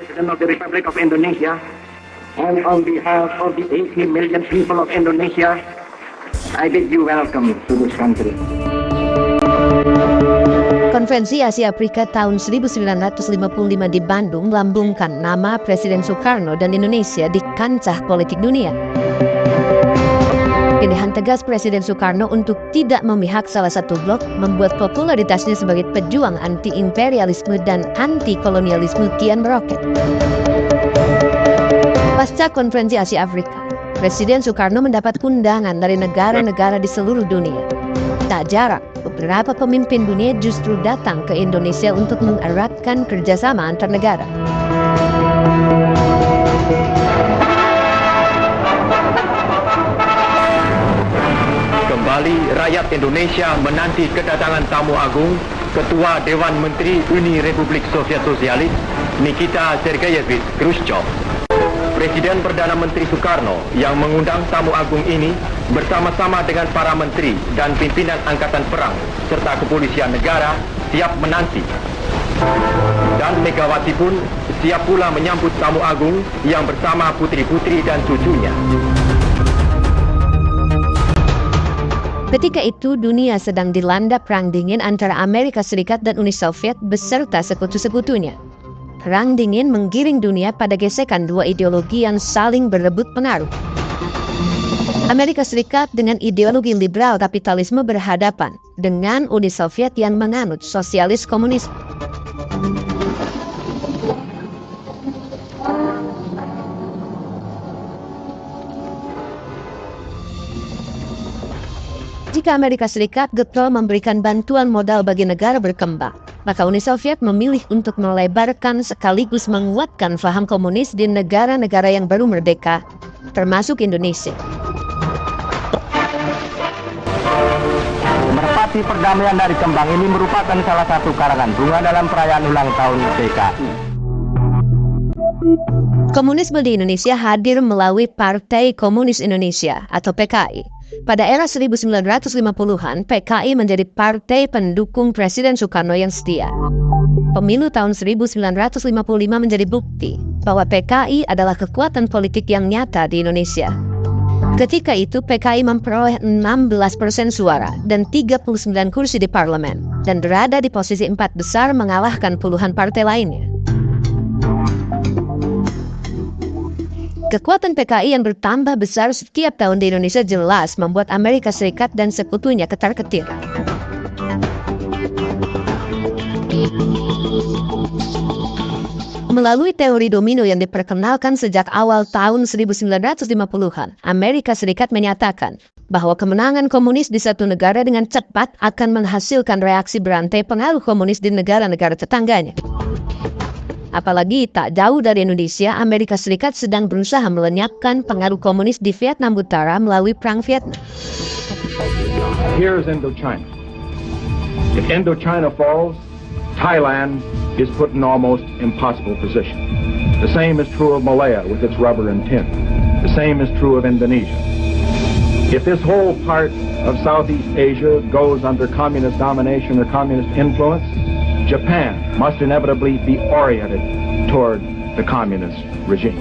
President of the Republic of Indonesia, and on behalf of the 80 million people of Indonesia, I bid you welcome to this country. Konferensi Asia Afrika tahun 1955 di Bandung melambungkan nama Presiden Soekarno dan Indonesia di kancah politik dunia. Pilihan tegas Presiden Soekarno untuk tidak memihak salah satu blok membuat popularitasnya sebagai pejuang anti-imperialisme dan anti-kolonialisme kian meroket. Pasca Konferensi Asia Afrika, Presiden Soekarno mendapat undangan dari negara-negara di seluruh dunia. Tak jarang, beberapa pemimpin dunia justru datang ke Indonesia untuk mengeratkan kerjasama antar negara. Kembali rakyat Indonesia menanti kedatangan tamu agung, Ketua Dewan Menteri Uni Republik Soviet Sosialis, Nikita Sergeyevich Khrushchev. Presiden Perdana Menteri Soekarno yang mengundang tamu agung ini bersama-sama dengan para menteri dan pimpinan angkatan perang serta kepolisian negara siap menanti. Dan Megawati pun siap pula menyambut tamu agung yang bersama putri-putri dan cucunya. Ketika itu dunia sedang dilanda perang dingin antara Amerika Serikat dan Uni Soviet beserta sekutu-sekutunya. Perang dingin menggiring dunia pada gesekan dua ideologi yang saling berebut pengaruh. Amerika Serikat dengan ideologi liberal kapitalisme berhadapan dengan Uni Soviet yang menganut sosialis komunisme. Jika Amerika Serikat getol memberikan bantuan modal bagi negara berkembang, maka Uni Soviet memilih untuk melebarkan sekaligus menguatkan paham komunis di negara-negara yang baru merdeka, termasuk Indonesia. Merpati Perdamaian dari Kembang ini merupakan salah satu karangan bunga dalam perayaan ulang tahun PKI. Komunisme di Indonesia hadir melalui Partai Komunis Indonesia atau PKI. Pada era 1950-an, PKI menjadi partai pendukung Presiden Soekarno yang setia. Pemilu tahun 1955 menjadi bukti bahwa PKI adalah kekuatan politik yang nyata di Indonesia. Ketika itu PKI memperoleh 16% suara dan 39 kursi di parlemen dan berada di posisi 4 besar mengalahkan puluhan partai lainnya. Kekuatan PKI yang bertambah besar setiap tahun di Indonesia jelas membuat Amerika Serikat dan sekutunya ketar-ketir. Melalui teori domino yang diperkenalkan sejak awal tahun 1950-an, Amerika Serikat menyatakan bahwa kemenangan komunis di satu negara dengan cepat akan menghasilkan reaksi berantai pengaruh komunis di negara-negara tetangganya. Apalagi tak jauh dari Indonesia, Amerika Serikat sedang berusaha melenyapkan pengaruh komunis di Vietnam Utara melalui Perang Vietnam. Here is Indochina. If Indochina falls, Thailand is put in almost impossible position. The same is true of Malaya with its rubber and tin. The same is true of Indonesia. If this whole part of Southeast Asia goes under communist domination or communist influence, Japan must inevitably be oriented toward the communist regime.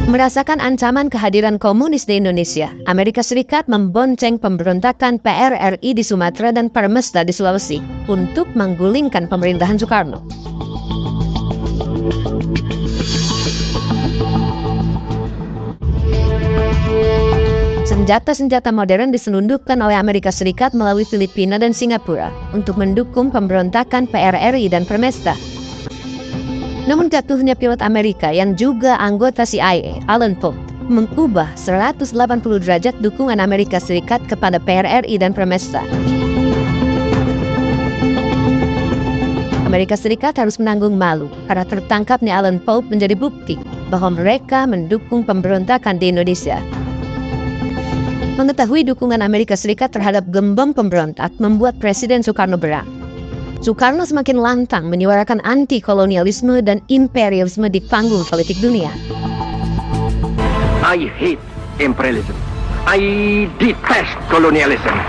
Merasakan ancaman kehadiran komunis di Indonesia, Amerika Serikat membonceng pemberontakan PRRI di Sumatera dan Parmesta di Sulawesi untuk menggulingkan pemerintahan Soekarno. Senjata-senjata modern diselundupkan oleh Amerika Serikat melalui Filipina dan Singapura untuk mendukung pemberontakan PRRI dan Parmesta. Namun jatuhnya pilot Amerika yang juga anggota CIA, Alan Pope, mengubah 180 derajat dukungan Amerika Serikat kepada PRRI dan Parmesta. Amerika Serikat harus menanggung malu karena tertangkapnya Alan Pope menjadi bukti bahwa mereka mendukung pemberontakan di Indonesia. Mengetahui dukungan Amerika Serikat terhadap gembong pemberontak membuat Presiden Soekarno berang. Soekarno semakin lantang menyuarakan anti-kolonialisme dan imperialisme di panggung politik dunia. I hate imperialism. I detest colonialism.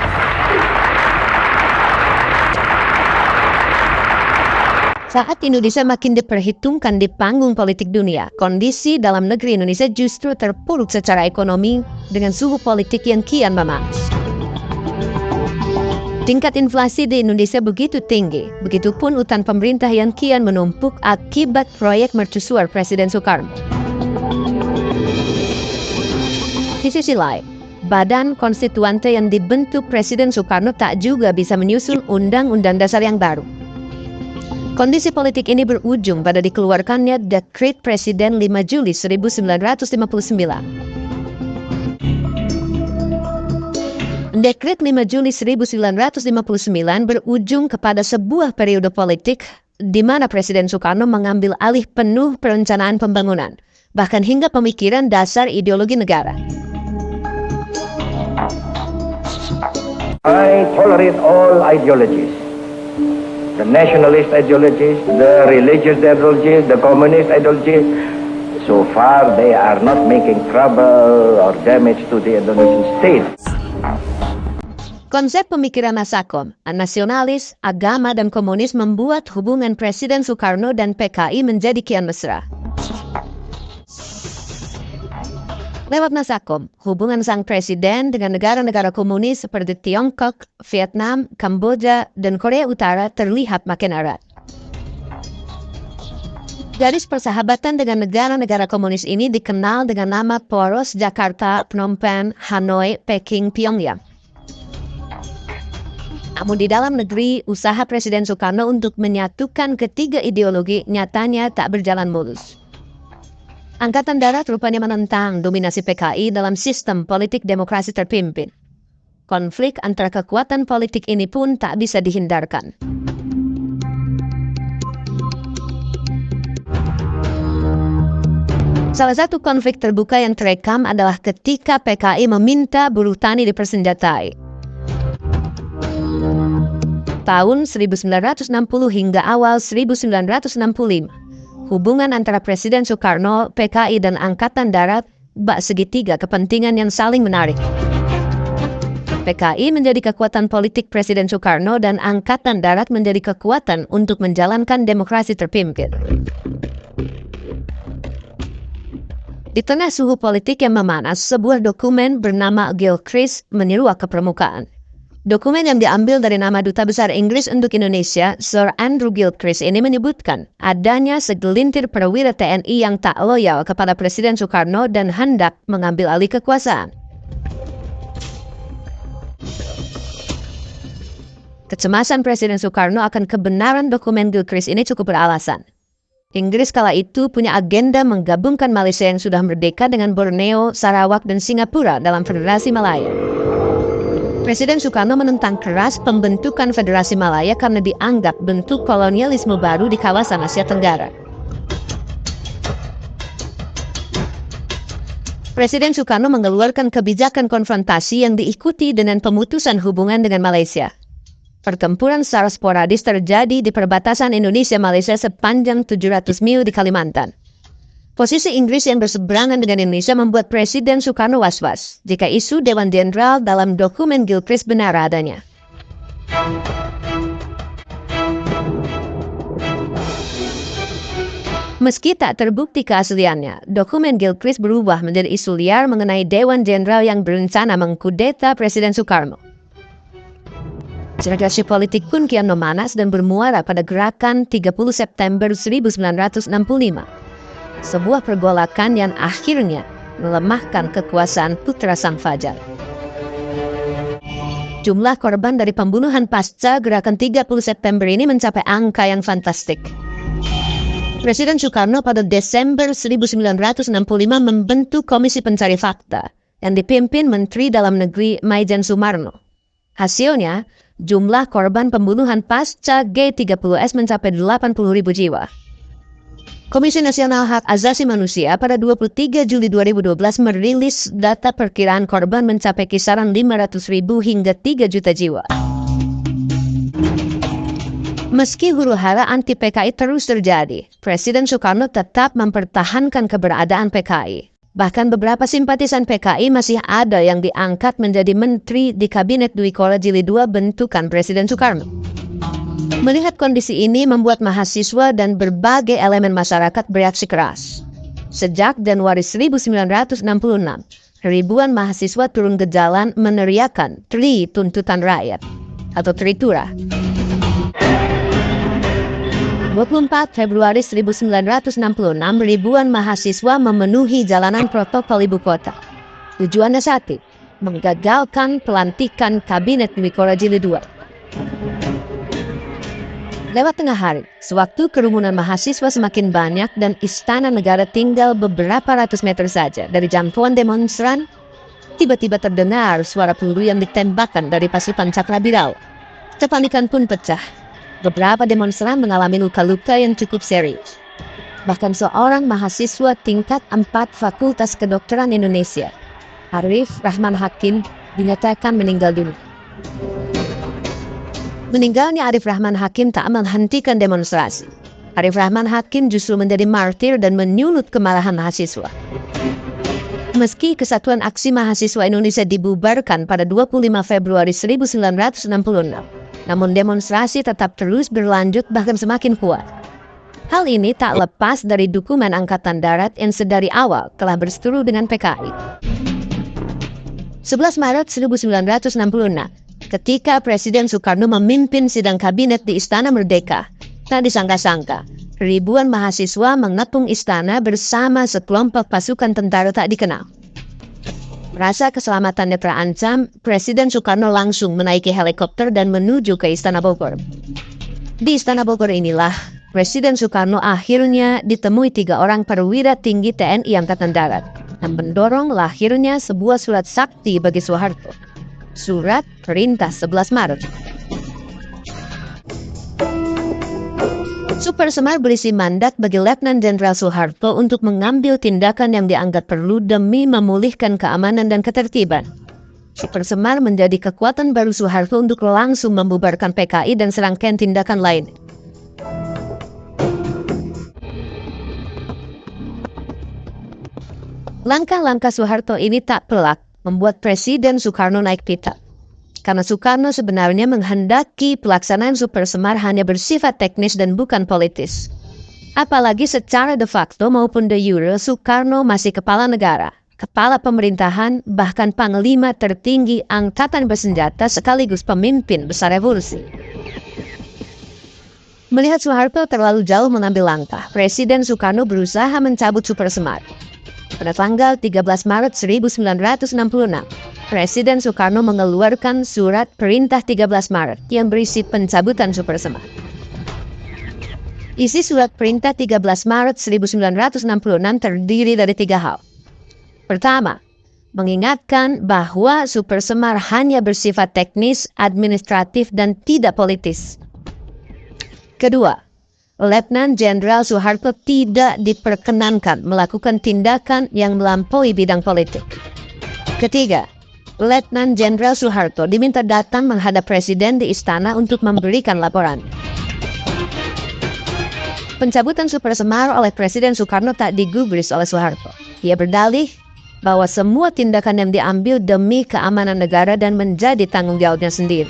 Saat Indonesia makin diperhitungkan di panggung politik dunia, kondisi dalam negeri Indonesia justru terpuruk secara ekonomi dengan suhu politik yang kian memanas. Tingkat inflasi di Indonesia begitu tinggi, begitupun utang pemerintah yang kian menumpuk akibat proyek mercusuar Presiden Soekarno. Di sisi lain, Badan Konstituante yang dibentuk Presiden Soekarno tak juga bisa menyusun Undang-Undang Dasar yang baru. Kondisi politik ini berujung pada dikeluarkannya Dekret Presiden 5 Juli 1959. Dekret 5 Juli 1959 berujung kepada sebuah periode politik di mana Presiden Soekarno mengambil alih penuh perencanaan pembangunan, bahkan hingga pemikiran dasar ideologi negara. I tolerate all ideologies. The nationalist ideologies, the religious ideologies, the communist ideologies. So far they are not making trouble or damage to the Indonesian state. Konsep pemikiran Masakom, nasionalis, agama, dan komunis membuat hubungan Presiden Soekarno dan PKI menjadi kian mesra. Lewat Masakom, hubungan sang presiden dengan negara-negara komunis seperti Tiongkok, Vietnam, Kamboja, dan Korea Utara terlihat makin erat. Garis persahabatan dengan negara-negara komunis ini dikenal dengan nama poros Jakarta, Phnom Penh, Hanoi, Peking, Pyongyang. Namun di dalam negeri, usaha Presiden Soekarno untuk menyatukan ketiga ideologi nyatanya tak berjalan mulus. Angkatan Darat rupanya menentang dominasi PKI dalam sistem politik demokrasi terpimpin. Konflik antara kekuatan politik ini pun tak bisa dihindarkan. Salah satu konflik terbuka yang terekam adalah ketika PKI meminta buruh tani dipersenjatai. Tahun 1960 hingga awal 1965, hubungan antara Presiden Soekarno, PKI, dan Angkatan Darat bak segitiga kepentingan yang saling menarik. PKI menjadi kekuatan politik Presiden Soekarno dan Angkatan Darat menjadi kekuatan untuk menjalankan demokrasi terpimpin. Di tengah suhu politik yang memanas, sebuah dokumen bernama Gilchrist menyeruak ke permukaan. Dokumen yang diambil dari nama Duta Besar Inggris untuk Indonesia, Sir Andrew Gilchrist, ini menyebutkan adanya segelintir perwira TNI yang tak loyal kepada Presiden Soekarno dan hendak mengambil alih kekuasaan. Kecemasan Presiden Soekarno akan kebenaran dokumen Gilchrist ini cukup beralasan. Inggris kala itu punya agenda menggabungkan Malaysia yang sudah merdeka dengan Borneo, Sarawak, dan Singapura dalam Federasi Malaya. Presiden Soekarno menentang keras pembentukan Federasi Malaya karena dianggap bentuk kolonialisme baru di kawasan Asia Tenggara. Presiden Soekarno mengeluarkan kebijakan konfrontasi yang diikuti dengan pemutusan hubungan dengan Malaysia. Pertempuran secara sporadis terjadi di perbatasan Indonesia-Malaysia sepanjang 700 mil di Kalimantan. Posisi Inggris yang berseberangan dengan Indonesia membuat Presiden Soekarno was-was jika isu Dewan Jenderal dalam dokumen Gilchrist benar adanya. Meski tak terbukti keasliannya, dokumen Gilchrist berubah menjadi isu liar mengenai Dewan Jenderal yang berencana mengkudeta Presiden Soekarno. Cirkulasi politik pun kian memanas dan bermuara pada gerakan 30 September 1965. Sebuah pergolakan yang akhirnya melemahkan kekuasaan putra Sang Fajar. Jumlah korban dari pembunuhan pasca gerakan 30 September ini mencapai angka yang fantastik. Presiden Soekarno pada Desember 1965 membentuk Komisi Pencari Fakta yang dipimpin Menteri Dalam Negeri Maijen Sumarno. Hasilnya, jumlah korban pembunuhan pasca G30S mencapai 80.000 jiwa. Komisi Nasional Hak Asasi Manusia pada 23 Juli 2012 merilis data perkiraan korban mencapai kisaran 500.000 hingga 3 juta jiwa. Meski huru-hara anti-PKI terus terjadi, Presiden Soekarno tetap mempertahankan keberadaan PKI. Bahkan beberapa simpatisan PKI masih ada yang diangkat menjadi menteri di Kabinet Dwi Kola Jilid II bentukan Presiden Soekarno. Melihat kondisi ini membuat mahasiswa dan berbagai elemen masyarakat bereaksi keras. Sejak Januari 1966, ribuan mahasiswa turun ke jalan meneriakan Tri Tuntutan Rakyat atau Tritura. 24 Februari 1966, ribuan mahasiswa memenuhi jalanan protokol ibu kota. Tujuannya satu, menggagalkan pelantikan Kabinet Mikora Jilid II. Lewat tengah hari, sewaktu kerumunan mahasiswa semakin banyak dan istana negara tinggal beberapa ratus meter saja dari jangkauan demonstran, tiba-tiba terdengar suara peluru yang ditembakkan dari pasukan Cakrabiral. Kepanikan pun pecah. Beberapa demonstran mengalami luka-luka yang cukup serius. Bahkan seorang mahasiswa tingkat 4 Fakultas Kedokteran Indonesia, Arif Rahman Hakim, dinyatakan meninggal dunia. Meninggalnya Arif Rahman Hakim tak menghentikan demonstrasi. Arif Rahman Hakim justru menjadi martir dan menyulut kemarahan mahasiswa. Meski Kesatuan Aksi Mahasiswa Indonesia dibubarkan pada 25 Februari 1966, namun demonstrasi tetap terus berlanjut bahkan semakin kuat. Hal ini tak lepas dari dukungan Angkatan Darat yang sedari awal telah berseteru dengan PKI. 11 Maret 1966, ketika Presiden Soekarno memimpin sidang kabinet di Istana Merdeka, tak disangka-sangka, ribuan mahasiswa mengepung istana bersama sekelompok pasukan tentara tak dikenal. Merasa keselamatannya terancam, Presiden Soekarno langsung menaiki helikopter dan menuju ke Istana Bogor. Di Istana Bogor inilah, Presiden Soekarno akhirnya ditemui 3 orang perwira tinggi TNI Angkatan Darat yang mendorong lahirnya sebuah surat sakti bagi Soeharto. Surat Perintah 11 Maret. Super Semar berisi mandat bagi Letnan Jenderal Soeharto untuk mengambil tindakan yang dianggap perlu demi memulihkan keamanan dan ketertiban. Super Semar menjadi kekuatan baru Soeharto untuk langsung membubarkan PKI dan serangkaian tindakan lain. Langkah-langkah Soeharto ini tak pelak membuat Presiden Soekarno naik pitam. Karena Soekarno sebenarnya menghendaki pelaksanaan Super Semar hanya bersifat teknis dan bukan politis. Apalagi secara de facto maupun de jure, Soekarno masih kepala negara, kepala pemerintahan, bahkan panglima tertinggi angkatan bersenjata sekaligus pemimpin besar revolusi. Melihat Soeharto terlalu jauh mengambil langkah, Presiden Soekarno berusaha mencabut Super Semar. Pada tanggal 13 Maret 1966, Presiden Soekarno mengeluarkan surat Perintah 13 Maret yang berisi pencabutan Super Semar. Isi surat Perintah 13 Maret 1966 terdiri dari 3 hal. Pertama, mengingatkan bahwa Super Semar hanya bersifat teknis, administratif, dan tidak politis. Kedua, Letnan Jenderal Soeharto tidak diperkenankan melakukan tindakan yang melampaui bidang politik. Ketiga, Letnan Jenderal Soeharto diminta datang menghadap Presiden di istana untuk memberikan laporan. Pencabutan Super Semar oleh Presiden Soekarno tak digubris oleh Soeharto. Ia berdalih bahwa semua tindakan yang diambil demi keamanan negara dan menjadi tanggung jawabnya sendiri.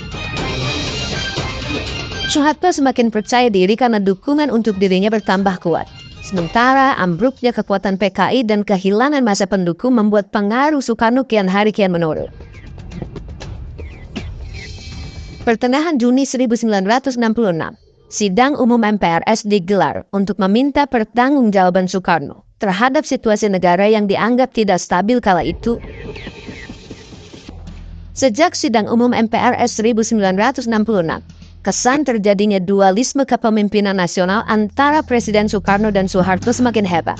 Soeharto semakin percaya diri karena dukungan untuk dirinya bertambah kuat. Sementara ambruknya kekuatan PKI dan kehilangan masa pendukung membuat pengaruh Soekarno kian hari kian menurun. Pertengahan Juni 1966, sidang umum MPRS digelar untuk meminta pertanggungjawaban Soekarno terhadap situasi negara yang dianggap tidak stabil kala itu. Sejak sidang umum MPRS 1966, kesan terjadinya dualisme kepemimpinan nasional antara Presiden Soekarno dan Soeharto semakin hebat.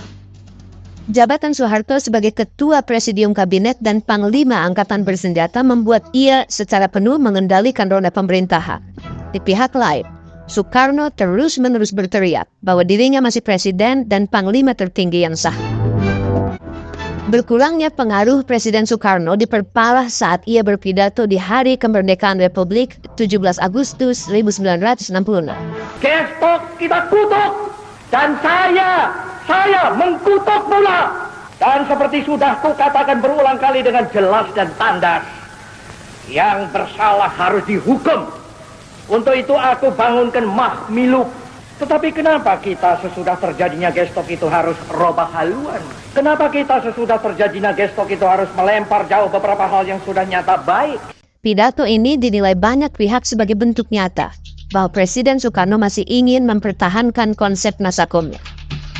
Jabatan Soeharto sebagai Ketua Presidium Kabinet dan Panglima Angkatan Bersenjata membuat ia secara penuh mengendalikan roda pemerintahan. Di pihak lain, Soekarno terus-menerus berteriak bahwa dirinya masih Presiden dan Panglima tertinggi yang sah. Berkurangnya pengaruh Presiden Soekarno diperparah saat ia berpidato di Hari Kemerdekaan Republik 17 Agustus 1966. Besok kita kutuk dan saya mengkutuk pula. Dan seperti sudah kukatakan berulang kali dengan jelas dan tandas, yang bersalah harus dihukum Untuk itu aku bangunkan Mahmiluk. Tetapi kenapa kita sesudah terjadinya gestok itu harus robah haluan? Kenapa kita sesudah terjadinya gestok itu harus melempar jauh beberapa hal yang sudah nyata baik? Pidato ini dinilai banyak pihak sebagai bentuk nyata bahwa Presiden Soekarno masih ingin mempertahankan konsep Nasakomnya.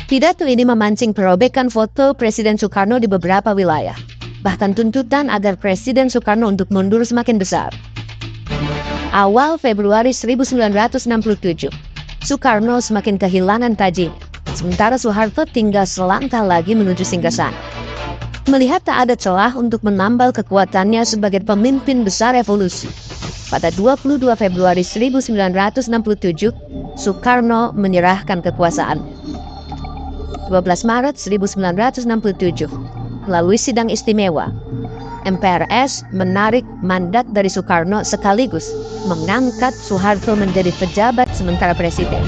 Pidato ini memancing perobekan foto Presiden Soekarno di beberapa wilayah, bahkan tuntutan agar Presiden Soekarno untuk mundur semakin besar. Awal Februari 1967, Soekarno semakin kehilangan tajinya, sementara Soeharto tinggal selangkah lagi menuju Singgasana. Melihat tak ada celah untuk menambal kekuatannya sebagai pemimpin besar revolusi, pada 22 Februari 1967, Soekarno menyerahkan kekuasaan. 12 Maret 1967, melalui sidang istimewa, MPRS menarik mandat dari Soekarno sekaligus mengangkat Soeharto menjadi pejabat sementara presiden.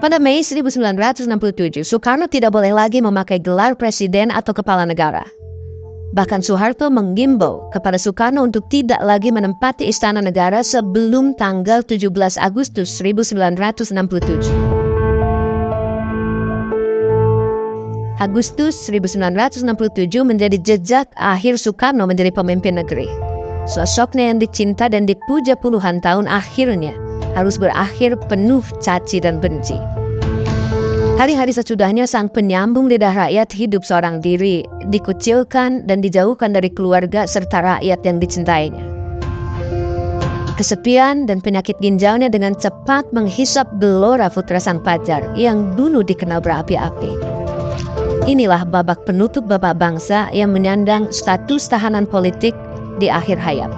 Pada Mei 1967, Soekarno tidak boleh lagi memakai gelar presiden atau kepala negara. Bahkan Soeharto menghimbau kepada Soekarno untuk tidak lagi menempati Istana Negara sebelum tanggal 17 Agustus 1967. Agustus 1967 menjadi jejak akhir Soekarno menjadi pemimpin negeri. Sosoknya yang dicinta dan dipuja puluhan tahun akhirnya harus berakhir penuh caci dan benci. Hari-hari sesudahnya sang penyambung lidah rakyat hidup seorang diri, dikucilkan dan dijauhkan dari keluarga serta rakyat yang dicintainya. Kesepian dan penyakit ginjalnya dengan cepat menghisap gelora putra sang pajar yang dulu dikenal berapi-api. Inilah babak penutup bapak bangsa yang menyandang status tahanan politik di akhir hayat.